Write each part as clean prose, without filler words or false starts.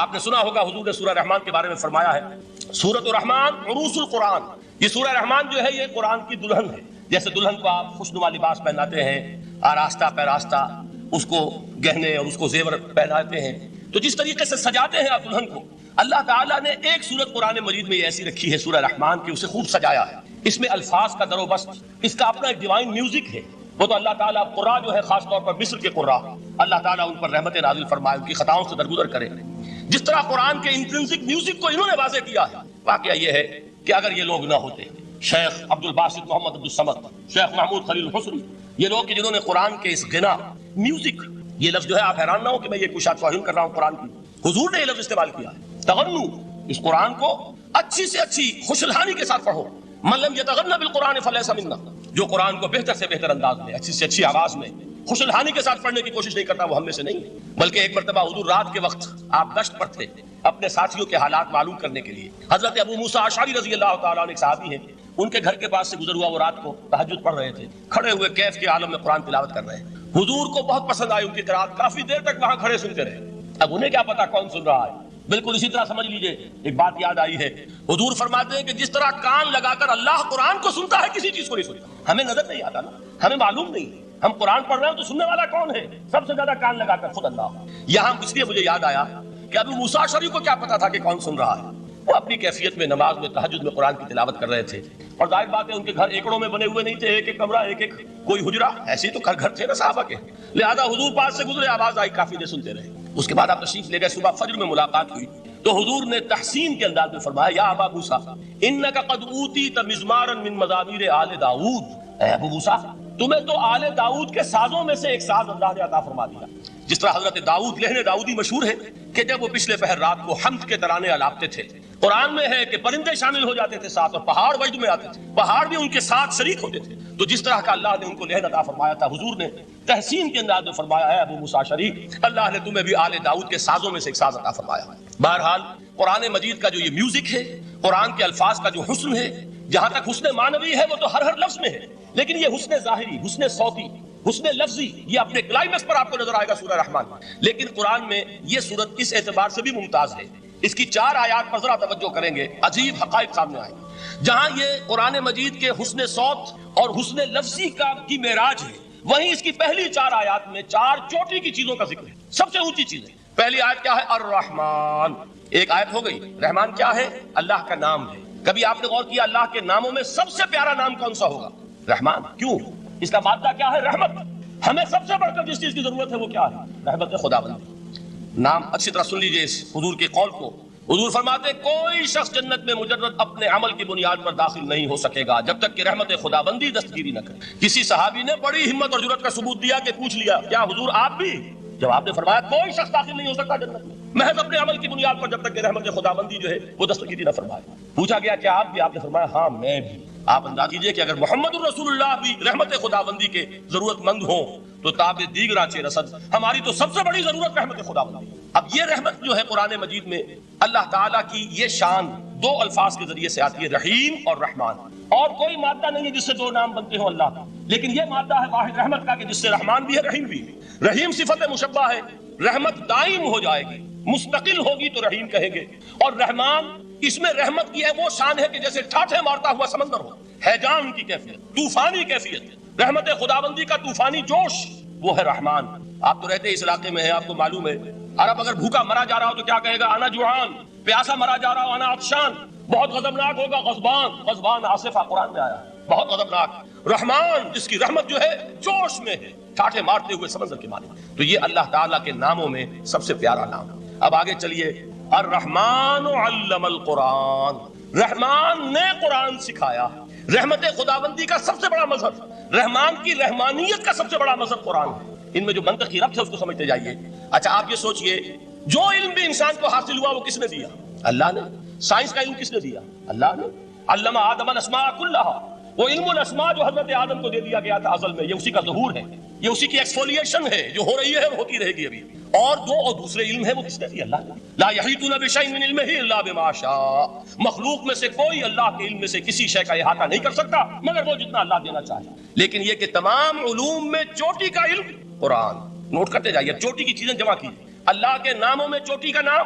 آپ نے سنا ہوگا حضور نے سورہ رحمان کے بارے میں فرمایا ہے، سورۃ الرحمان عروس القرآن، یہ سورہ رحمان جو ہے یہ قرآن کی دلہن ہے۔ جیسے دلہن کو آپ خوشنما لباس پہناتے ہیں، آراستہ پیراستہ اس کو گہنے اور اس کو زیور پہناتے ہیں، تو جس طریقے سے سجاتے ہیں آپ دلہن کو، اللہ تعالیٰ نے ایک سورت قرآن مجید میں یہ ایسی رکھی ہے سورہ رحمان کی، اسے خوب سجایا ہے۔ اس میں الفاظ کا در و بست، اس کا اپنا ایک ڈیوائن میوزک ہے۔ وہ تو اللہ تعالیٰ قراء جو ہے خاص طور پر مصر کے قراء، اللہ تعالیٰ ان پر رحمت نازل فرمائے، ان کی خطاؤں سے درگزر کرے۔ جس طرح قرآن کے انٹرنسک میوزک کو انہوں نے واضح کیا ہے، واقعہ یہ ہے کہ اگر یہ لوگ نہ ہوتے، شیخ عبد الباسط محمد عبد الصمد، شیخ محمود خلیل الحسنی، یہ لوگ کہ جنہوں نے قرآن کے اس غنا میوزک، یہ لفظ جو ہے آپ حیران نہ ہو کہ میں یہ کوئی شاید توہین کر رہا ہوں قرآن کی، حضور نے یہ لفظ استعمال کیا ہے، تغنو، اس قرآن کو اچھی سے اچھی خوشلہانی کے ساتھ پڑھو۔ من لم یتغنى بالقرآن فلیس منا، جو قرآن کو بہتر سے بہتر انداز میں، اچھی سے اچھی آواز میں، خوشلہانی کے ساتھ پڑھنے کی کوشش نہیں کرتا، وہ ہم میں سے نہیں ہے۔ بلکہ ایک مرتبہ حضور رات کے وقت آپ گشت پر تھے اپنے ساتھیوں کے حالات معلوم کرنے کے لیے۔ حضرت ابو موسیٰ اشعری رضی اللہ تعالیٰ عنہ ایک صحابی ہیں، ان کے گھر کے پاس سے گزر ہوا، وہ رات کو تہجد پڑھ رہے تھے، کھڑے ہوئے کیف کے عالم میں قرآن تلاوت کر رہے ہیں۔ حضور کو بہت پسند آئی ان کی قرات، کافی دیر تک وہاں کھڑے سنتے رہے۔ اب انہیں کیا پتا کون سن رہا ہے، بالکل اسی طرح سمجھ لیجئے ایک بات یاد آئی ہے، حضور فرماتے ہیں کہ جس طرح کان لگا کر اللہ قرآن کو سنتا ہے کسی چیز کو نہیں سنتا۔ ہمیں نظر نہیں آتا نا، ہمیں معلوم نہیں ہے، ہم قرآن پڑھ رہے ہیں تو سننے والا کون ہے؟ سب سے زیادہ کان لگا کر خود اللہ۔ یہاں اس لیے مجھے یاد آیا کہ ابو موسیٰ اشعری کو کیا پتا تھا کہ کون سن رہا ہے، وہ اپنی کیفیت میں نماز میں تہجد میں قرآن کی تلاوت کر رہے تھے، اور ظاہر بات ہے ان کے گھر ایکڑوں میں بنے ہوئے نہیں تھے، ایک ایک کمرہ، ایک ایک کوئی حجرہ، ایسے ہی تو گھر تھے نا صحابہ کے، لہذا حضور پاس سے گزرے، آواز آئی، کافی دیر سنتے رہے۔ اس کے بعد آپ تشریف لے گئے، صبح فجر میں ملاقات ہوئی تو حضور نے تحسین کے انداز میں فرمایا، یا ابا موسیٰ انک قد اوتیت مزمارا من مزامیر آل داؤد، اے ابو موسیٰ تمہیں تو آل داؤد کے سازوں میں سے ایک ساز اللہ نے عطا فرما دیا۔ جس طرح حضرت داؤد لہن داؤدی مشہور ہے کہ جب وہ پچھلے پہر رات کو حمد کے ترانے الاپتے تھے، قرآن میں ہے کہ پرندے شامل ہو جاتے تھے ساتھ، اور پہاڑ وجد میں آتے تھے، پہاڑ بھی ان کے ساتھ شریک ہوتے تھے۔ تو جس طرح کا اللہ نے ان کو لہن عطا فرمایا تھا، حضور نے تحسین کے انداز میں فرمایا، ہے ابو موسیٰ اشعری اللہ نے تمہیں بھی آل داؤد کے سازوں میں سے ایک ساز عطا فرمایا۔ بہرحال قرآن مجید کا جو یہ میوزک ہے، قرآن کے الفاظ کا جو حسن ہے، جہاں تک حسن معنوی ہے وہ تو ہر لفظ میں ہے، لیکن یہ حسن ظاہری، حسن صوتی، حسن لفظی، یہ اپنے کلائمیکس پر آپ کو نظر آئے گا سورہ رحمان۔ لیکن قرآن میں یہ سورت اس اعتبار سے بھی ممتاز ہے، اس کی 4 آیات پر ذرا توجہ کریں گے، عجیب حقائق سامنے آئیں گے۔ جہاں یہ قرآن مجید کے حسن صوت اور حسن لفظی کی معراج ہے، وہیں اس کی پہلی 4 آیات میں 4 چوٹی کی چیزوں کا ذکر ہے، سب سے اونچی چیز ہے۔ پہلی آیت کیا ہے؟ الرحمن، ایک آیت ہو گئی۔ رحمان کیا ہے؟ اللہ کا نام ہے۔ کبھی آپ نے غور کیا اللہ کے ناموں میں سب سے پیارا نام کون سا ہوگا؟ رحمان۔ کیوں؟ اس کا مادہ کیا ہے؟ رحمت۔ ہمیں سب سے بڑھ کر جس چیز کی ضرورت ہے وہ کیا ہے؟ رحمت خداوندی۔ نام اچھی طرح سن لیجئے اس حضور کے قول کو۔ حضور فرماتے ہیں کوئی شخص جنت میں مجرد اپنے عمل کی بنیاد پر داخل نہیں ہو سکے گا جب تک کہ رحمت خداوندی دستگیری نہ کرے۔ کسی صحابی نے بڑی ہمت اور جرأت کا ثبوت دیا کہ پوچھ لیا، کیا حضور آپ بھی؟ جواب نے فرمایا کوئی شخص داخل نہیں ہو سکتا جنت میں محض اپنے عمل کی بنیاد پر جب تک کہ رحمت خداوندی جو ہے وہ دستگیری نہ فرمائے۔ پوچھا گیا کیا آپ بھی؟ آپ نے فرمایا ہاں میں بھی۔ آپ اندازہ کیجئے کہ اگر محمد الرسول اللہ بھی رحمت خداوندی کے ضرورت مند ہوں تو تاب دیگراں چہ رسد، ہماری تو سب سے بڑی ضرورت رحمت خداوندی۔ اب یہ رحمت جو ہے قرآن مجید میں اللہ تعالیٰ کی یہ شان 2 الفاظ کے ذریعے سے آتی ہے، رحیم اور رحمان۔ اور کوئی مادہ نہیں ہے جس سے 2 نام بنتے ہوں اللہ کا، لیکن یہ مادہ ہے واحد رحمت کا کہ جس سے رحمان بھی ہے رحیم بھی ہے۔ رحیم صفت مشبہ ہے، رحمت دائم ہو جائے گی، مستقل ہوگی تو رحیم کہیں گے، اور رحمان اس میں رحمت کی ہے وہ شان ہے کہ جیسے ٹھاٹھے مارتا ہوا سمندر ہو، ہیجان کی کیفیت، طوفانی کیفیت، رحمت خداوندی کا طوفانی جوش، وہ ہے رحمان۔ آپ تو رہتے اس علاقے میں ہیں، آپ کو معلوم ہے عرب اگر بھوکا مرا جا رہا ہو تو کیا کہے گا؟ انا جوعان۔ پیاسا مرا جا رہا ہو انا عطشان۔ بہت غضبناک ہوگا غضبان، غضبان آصفہ قرآن میں آیا، بہت غضبناک۔ رحمان جس کی رحمت جو ہے جوش میں ہے، ٹھاٹھے مارتے ہوئے سمندر کے مالک۔ تو یہ اللہ تعالیٰ کے ناموں میں سب سے پیارا نام۔ اب آگے چلیے، الرحمن علم القرآن، رحمان نے قرآن سکھایا۔ رحمت خداوندی کا سب سے بڑا مظہر، رحمان کی رحمانیت کا سب سے بڑا مظہر قرآن ہے۔ ان میں جو منطقی ربط ہے اس کو سمجھتے جائیے۔ اچھا آپ یہ سوچئے، جو علم بھی انسان کو حاصل ہوا وہ کس نے دیا؟ اللہ نے۔ سائنس کا علم کس نے دیا؟ اللہ نے۔ علم آدم الاسماء کلھا، وہ علم الاسماء جو حضرت آدم کو دے دیا گیا تھا ازل میں، یہ اسی کا ظہور ہے، یہ اسی کی ایکسفولیشن ہے جو ہو رہی ہے اور ہوتی رہے گی ابھی۔ اور دوسرے علم ہے وہ کس نے دیا؟ اللہ نے۔ لا یحیطون بشیء من علمہ الا بما شاء، مخلوق میں سے کوئی اللہ کے علم میں سے کسی شے کا احاطہ نہیں کر سکتا مگر وہ جتنا اللہ دینا چاہے۔ لیکن یہ کہ تمام علوم میں چوٹی کا علم قرآن۔ نوٹ کرتے جائیے، چوٹی کی چیزیں جمع کیجیے۔ اللہ کے ناموں میں چوٹی کا نام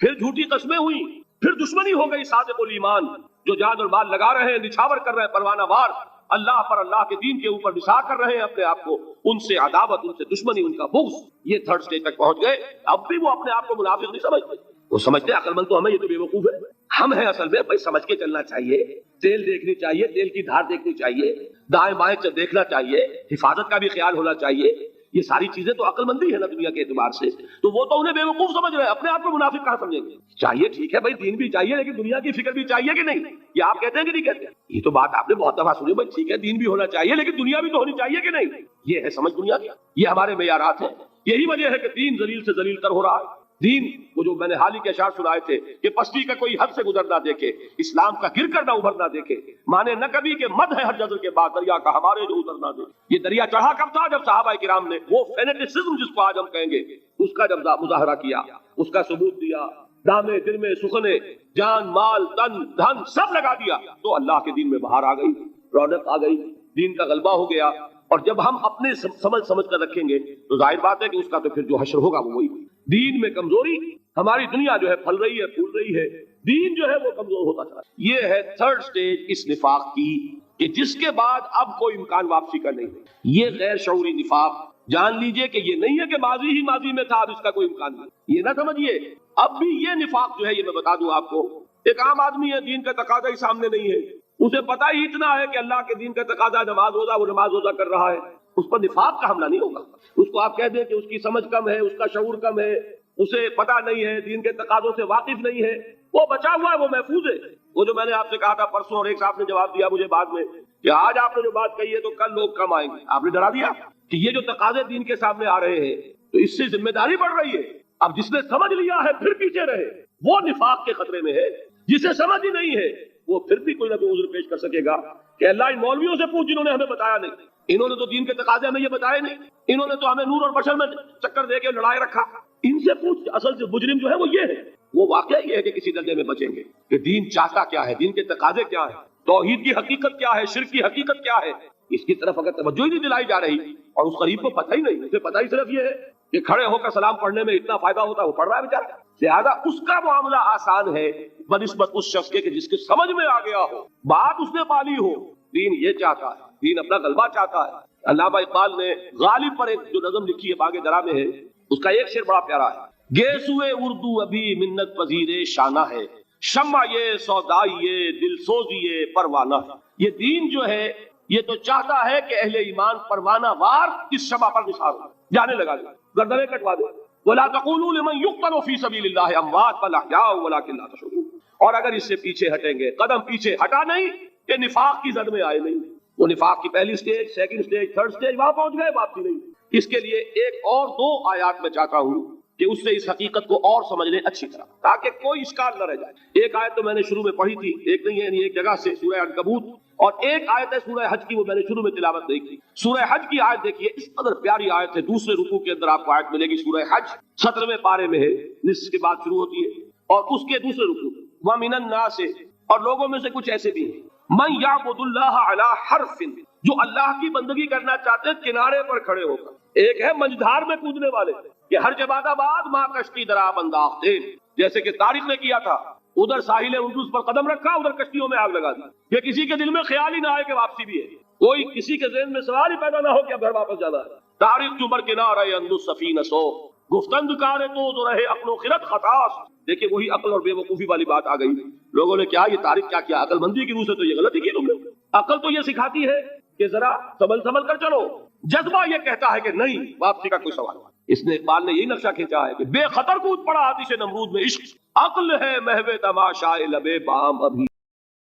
پھر جھوٹی قسمیں ہوئی، پھر دشمنی ہو گئی صادق الایمان جو جان اور مال لگا رہے ہیں، نچھاور کر رہے ہیں پروانہ وار، اللہ پر اللہ کے دین کے اوپر نثار کر رہے ہیں اپنے آپ کو، ان سے عداوت، ان سے دشمنی، ان کا بغض، یہ تھرڈ سٹیج تک پہنچ گئے۔ اب بھی وہ اپنے آپ کو منافق نہیں سمجھتے، وہ سمجھتے ہیں عقل مند تو ہمیں، یہ تو بے وقوف ہے۔ ہم ہیں اصل میں بھائی سمجھ کے چلنا چاہیے، تیل دیکھنی چاہیے، تیل کی دھار دیکھنی چاہیے، دائیں بائیں سے دیکھنا چاہیے، حفاظت کا بھی خیال ہونا چاہیے، یہ ساری چیزیں تو عقل مندی ہے نا دنیا کے اعتبار سے، تو وہ تو انہیں بے وقوف سمجھ رہے ہیں، اپنے آپ کو منافق کہاں سمجھیں گے؟ چاہیے ٹھیک ہے بھائی دین بھی چاہیے لیکن دنیا کی فکر بھی چاہیے کہ نہیں؟ یہ آپ کہتے ہیں کہ نہیں کہتے؟ یہ تو بات آپ نے بہت دفعہ سنی، بھائی ٹھیک ہے دین بھی ہونا چاہیے لیکن دنیا بھی تو ہونی چاہیے کہ نہیں؟ یہ ہے سمجھ دنیا کی، یہ ہمارے معیارات ہیں۔ یہی وجہ ہے کہ دین ذلیل سے ذلیل تر ہو رہا ہے۔ دین وہ جو میں نے حال ہی کے اشعار سنائے تھے کہ پستی کا کوئی حد سے گزر نہ دیکھے، اسلام کا گر کر نہ ابھر نہ دیکھے، مانے نہ کبھی کہ مد ہے ہر جزر کے بعد دریا کا ہمارے جو اتر نہ دے۔ یہ دریا چڑھا کب تھا؟ جب صحابہ کرام نے وہ فینیٹسزم جس کو آج ہم کہیں گے اس کا جب مظاہرہ کیا، اس کا ثبوت دیا، دامے درمے سخنے جان مال تن دھن سب لگا دیا، تو اللہ کے دین میں بہار آ گئی، رونق آ گئی، دین کا غلبہ ہو گیا۔ اور جب ہم اپنے سمجھ کر رکھیں گے تو ظاہر بات ہے کہ اس کا تو پھر جو حشر ہوگا وہ وہی۔ دین میں کمزوری، ہماری دنیا جو ہے پھل رہی ہے پھول رہی ہے، دین جو ہے وہ کمزور ہوتا چلا۔ یہ ہے تھرڈ سٹیج اس نفاق کی کہ جس کے بعد اب کوئی امکان واپسی کا نہیں ہے۔ یہ غیر شعوری نفاق، جان لیجئے کہ یہ نہیں ہے کہ ماضی ہی ماضی میں تھا اب اس کا کوئی امکان نہیں، یہ نہ سمجھیے۔ اب بھی یہ نفاق جو ہے یہ میں بتا دوں آپ کو، ایک عام آدمی ہے، دین کا تقاضا ہی سامنے نہیں ہے، اسے پتہ ہی اتنا ہے کہ اللہ کے دین کا تقاضا نماز روزہ، وہ نماز روزہ کر رہا ہے، اس پر نفاق کا حملہ نہیں ہوگا۔ اس کو آپ کہہ دیں کہ اس کی سمجھ کم ہے، اس کا شعور کم ہے، اسے پتہ نہیں ہے، دین کے تقاضوں سے واقف نہیں ہے، وہ بچا ہوا ہے، وہ محفوظ ہے۔ وہ جو میں نے آپ سے کہا تھا پرسوں، اور ایک صاحب نے جواب دیا مجھے بعد میں کہ آج آپ نے جو بات کہی ہے تو کل لوگ کم آئیں گے، آپ نے ڈرا دیا کہ یہ جو تقاضے دین کے سامنے آ رہے ہیں تو اس سے ذمہ داری بڑھ رہی ہے۔ اب جس نے سمجھ لیا ہے پھر پیچھے رہے، وہ نفاق کے خطرے میں ہے۔ جسے سمجھ ہی نہیں ہے وہ پھر بھی کوئی نہ کوئی عذر پیش کر سکے گا کہ اللہ ان مولویوں سے پوچھ جنہوں نے ہمیں بتایا نہیں، انہوں نے تو دین کے تقاضے ہمیں یہ بتائے نہیں، انہوں نے تو ہمیں نور اور بشر میں چکر دے کے لڑائے رکھا، ان سے پوچھ۔ اصل سے مجرم جو ہے وہ یہ ہے، وہ واقعہ یہ ہے کہ کسی درجے میں بچیں گے کہ دین چاہتا کیا ہے، دین کے تقاضے کیا ہے، توحید کی حقیقت کیا ہے، شرک کی حقیقت کیا ہے، اس کی طرف اگر توجہ ہی نہیں دلائی جا رہی اور اس غریب کو پتہ ہی نہیں، اسے پتہ ہی صرف یہ ہے کہ کھڑے ہو کر سلام پڑھنے میں اتنا فائدہ ہوتا ہے، وہ پڑھ رہا ہے بیچارہ، لہذا اس کا معاملہ آسان ہے بنسبت اس شخص کے کہ جس کے سمجھ میں آ گیا ہو، بات اس نے پالی ہو، دین یہ چاہتا ہے، دین اپنا غلبہ چاہتا ہے۔ علامہ اقبال نے غالب پر ایک جو نظم لکھی ہے باغ درا میں ہے، اس کا ایک شعر بڑا پیارا ہے، گیسوئے اردو ابھی منت پذیر شانہ ہے، شمع یہ سودائیے دل سوزیے پروانہ ہے۔ یہ دین جو ہے یہ تو چاہتا ہے کہ اہل ایمان پروانہ وار اس شمع پر نثار ہو، جانے لگا دے، گردنیں کٹوا دے۔ وَلَا تَقُولُوا لِمَنْ يُقْتَلُ فِي سَبِيلِ اللَّهِ أَمْوَاتٌ بَلْ أَحْيَاءٌ وَلَكِنْ لَا تَشْعُرُونَ۔ اور اگر اس سے پیچھے ہٹیں گے، قدم پیچھے ہٹا نہیں کہ نفاق کی زد میں آئے نہیں، وہ نفاق کی پہلی stage, second stage, third stage, وہاں پہنچ گئے، واپسی نہیں۔ اس کے لیے ایک اور دو آیات میں چاہتا ہوں کہ اس سے اس حقیقت کو اور سمجھ لیں اچھی طرح تاکہ کوئی اشکال نہ رہ جائے۔ ایک آیت تو میں نے شروع میں پڑھی تھی، ایک نہیں ہے یعنی ایک جگہ سے سورہ عنکبوت، اور ایک آیت ہے سورہ حج کی، وہ میں نے شروع میں تلاوت نہیں کی۔ سورہ حج کی آیت دیکھیے، اس قدر پیاری آیت ہے، دوسرے رکوع کے اندر آپ کو آیت ملے گی، سورہ حج 17ویں پارے میں ہے، نصف کے بعد شروع ہوتی ہے، اور اس کے دوسرے رکوع وَمِنَ النَّاسِ، اور لوگوں میں سے کچھ ایسے بھی ہیں، مَن يَعْبُدُ اللَّهَ عَلَى حَرْفٍ، جو اللہ کی بندگی کرنا چاہتے ہیں کنارے پر کھڑے ہو کر۔ ایک ہے منجدھار میں کودنے والے کہ ہر جباد آباد ماں کشتی درا بنداختے، جیسے کہ طارق نے کیا تھا، ادھر ساحل اندلس پر قدم رکھا، ادھر کشتیوں میں آگ لگا دی، کہ کسی کے دل میں خیال ہی نہ آئے کہ واپسی بھی ہے، کوئی کسی کے ذہن میں سوال ہی پیدا نہ ہو کہ اب گھر واپس جانا ہے۔ طارق چمر کنارے اندلس سفینہ سو، گفتند کارے تو رہے عقل و خرد خطاس۔ دیکھیں وہی عقل اور بے وقوفی والی بات آ گئی، لوگوں نے کیا یہ طارق کیا کیا، عقل مندی کی روح سے تو یہ غلطی کی تم نے۔ عقل تو یہ سکھاتی ہے کہ ذرا سنبھل کر چلو، جذبہ یہ کہتا ہے کہ نہیں، واپسی کا کوئی سوال نہیں۔ اس نے اقبال نے یہی نقشہ کھینچا ہے کہ بے خطر کود پڑا آتش نمرود میں عشق، عقل ہے محو تماشائے لبے بام ابھی۔